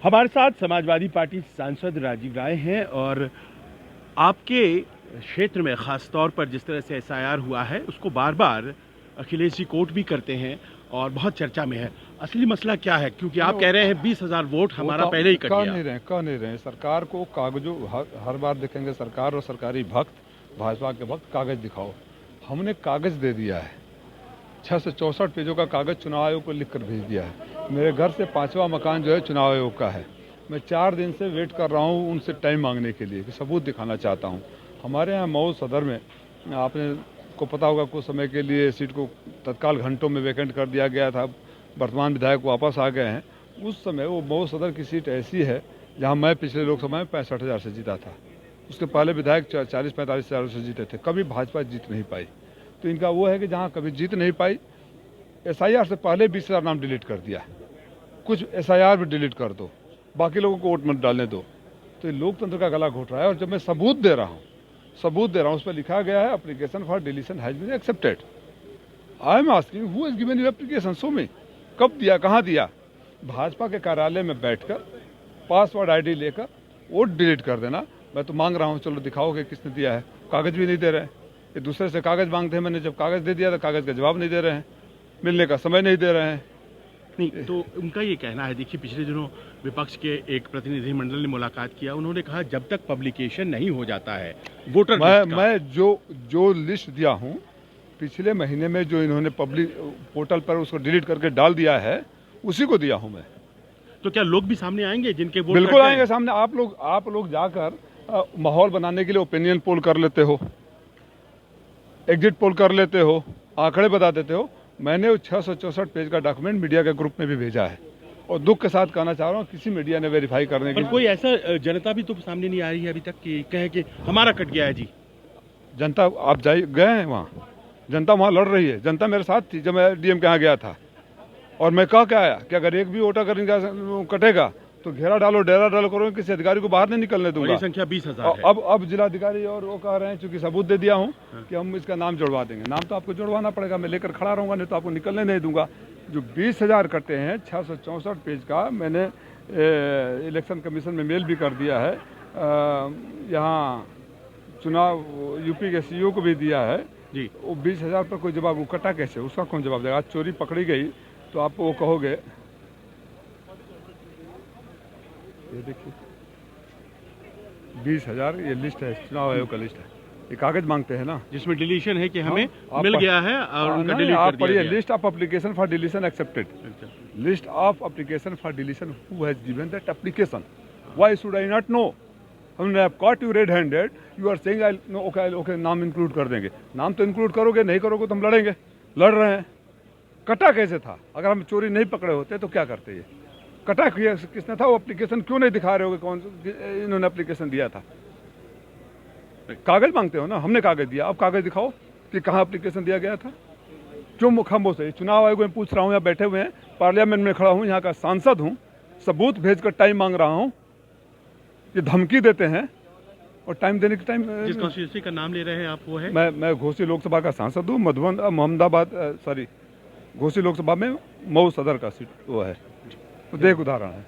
हमारे साथ समाजवादी पार्टी सांसद राजीव राय हैं और आपके क्षेत्र में खास तौर पर जिस तरह से एसआईआर हुआ है उसको बार बार अखिलेश जी कोर्ट भी करते हैं और बहुत चर्चा में है। असली मसला क्या है? क्योंकि आप कह रहे हैं 20,000 वोट हमारा पहले ही कट गया। कह नहीं रहे सरकार को कागजों हर बार देखेंगे सरकार और सरकारी भक्त भाजपा के भक्त कागज दिखाओ। हमने कागज दे दिया है, 664 पेजों का कागज चुनाव आयोग को लिख कर भेज दिया है। मेरे घर से 5वां मकान जो है चुनाव आयोग का है। मैं 4 दिन से वेट कर रहा हूँ उनसे टाइम मांगने के लिए कि सबूत दिखाना चाहता हूँ। हमारे यहाँ मऊ सदर में आपने को पता होगा कुछ समय के लिए सीट को तत्काल घंटों में वैकेंट कर दिया गया था, वर्तमान विधायक वापस आ गए हैं। उस समय वो मऊ सदर की सीट ऐसी है जहाँ मैं पिछले लोकसभा में 65,000 से जीता था। उसके पहले विधायक 40-45 हज़ार से जीते थे, कभी भाजपा जीत नहीं पाई। तो इनका वो है कि जहाँ कभी जीत नहीं पाई, एसआईआर से पहले 20,000 नाम डिलीट कर दिया। कुछ एसआईआर भी डिलीट कर दो, बाकी लोगों को वोट मत डालने दो। तो ये लोकतंत्र का गला घोट रहा है। और जब मैं सबूत दे रहा हूँ उस पर लिखा गया है application for deletion has been accepted. I am asking who has given you application, show me. कब दिया, कहाँ दिया? भाजपा के कार्यालय में बैठकर पासवर्ड आईडी लेकर वोट डिलीट कर देना। मैं तो मांग रहा हूँ, चलो दिखाओ कि किसने दिया है। कागज भी नहीं दे रहे हैं, ये दूसरे से कागज मांगते हैं। मैंने जब कागज दे दिया तो कागज का जवाब नहीं दे रहे हैं, मिलने का समय नहीं दे रहे हैं। नहीं तो उनका ये कहना है, देखिए पिछले दिनों विपक्ष के एक प्रतिनिधिमंडल ने मुलाकात किया, उन्होंने कहा जब तक पब्लिकेशन नहीं हो जाता है वोटर मैं जो लिस्ट दिया हूँ पिछले महीने में, जो इन्होंने पब्लिक पोर्टल पर उसको डिलीट करके डाल दिया है, उसी को दिया हूँ मैं। तो क्या लोग भी सामने आएंगे जिनके वोट? बिल्कुल आएंगे सामने। आप लोग जाकर माहौल बनाने के लिए ओपिनियन पोल कर लेते हो, एग्जिट पोल कर लेते हो, आंकड़े बता देते हो। मैंने 664 पेज का डॉक्यूमेंट मीडिया के ग्रुप में भी भेजा है और दुख के साथ कहना चाह रहा हूँ किसी मीडिया ने वेरीफाई करने की कोई ऐसा जनता भी तो सामने नहीं आ रही है अभी तक कि कहे कि हमारा कट गया है जी। जनता, आप गए हैं वहाँ, जनता वहाँ लड़ रही है। जनता मेरे साथ थी जब मैं डीएम के यहाँ गया था और मैं कह के आया कि अगर एक भी वोटर कटेगा तो घेरा डालो, डेरा डालो करो, किसी अधिकारी को बाहर नहीं निकलने दूंगा। संख्या 20,000 है। अब जिलाधिकारी और वो कह रहे हैं, चूंकि सबूत दे दिया हूँ कि हम इसका नाम जुड़वा देंगे। नाम तो आपको जुड़वाना पड़ेगा, मैं लेकर खड़ा रहूंगा, नहीं तो आपको निकलने नहीं दूंगा। जो 20,000 कटे हैं 664 पेज का, मैंने इलेक्शन कमीशन में मेल भी कर दिया है। यहाँ चुनाव यूपी के सीईओ को भी दिया है जी। वो 20,000 पर कोई जवाब, वो कटा कैसे, उसका कौन जवाब देगा? आज चोरी पकड़ी गई तो आप वो कहोगे। ये देखिए 20,000 ये लिस्ट है, चुनाव आयोग का लिस्ट है। ये कागज मांगते हैं ना, जिसमें डिलीशन है कि हमें मिल गया है और उनका डिलीट कर दिया गया। List of application for deletion accepted, list of application for deletion who has given that application, why should I not know? हमने caught you red handed, you are saying I know. Okay, नाम include कर देंगे। नाम तो include करोगे, नहीं करोगे तो हम लड़ेंगे। लड़ रहे हैं। कटा कैसे था? अगर हम चोरी नहीं पकड़े होते तो क्या करते? ये कटा किसने था? वो एप्लीकेशन क्यों नहीं दिखा रहे होगे कौन इन्होंने एप्लीकेशन दिया था? कागज मांगते हो ना, हमने कागज दिया, अब कागज दिखाओ कि कहाँ एप्लीकेशन दिया गया था। क्यों मुखम्बों से चुनाव आयोग में पूछ रहा हूँ, यहाँ बैठे हुए हैं, पार्लियामेंट में खड़ा हूँ, यहाँ का सांसद हूँ, सबूत भेजकर टाइम मांग रहा हूँ। ये धमकी देते हैं और टाइम देने के टाइम। जिस कॉन्स्टिट्यूंसी का नाम ले रहे हैं आप वो है? मैं घोसी लोकसभा का सांसद हूँ, मोहम्मदाबाद घोसी लोकसभा में मऊ सदर का सीट वो है। तो देख उदाहरण है।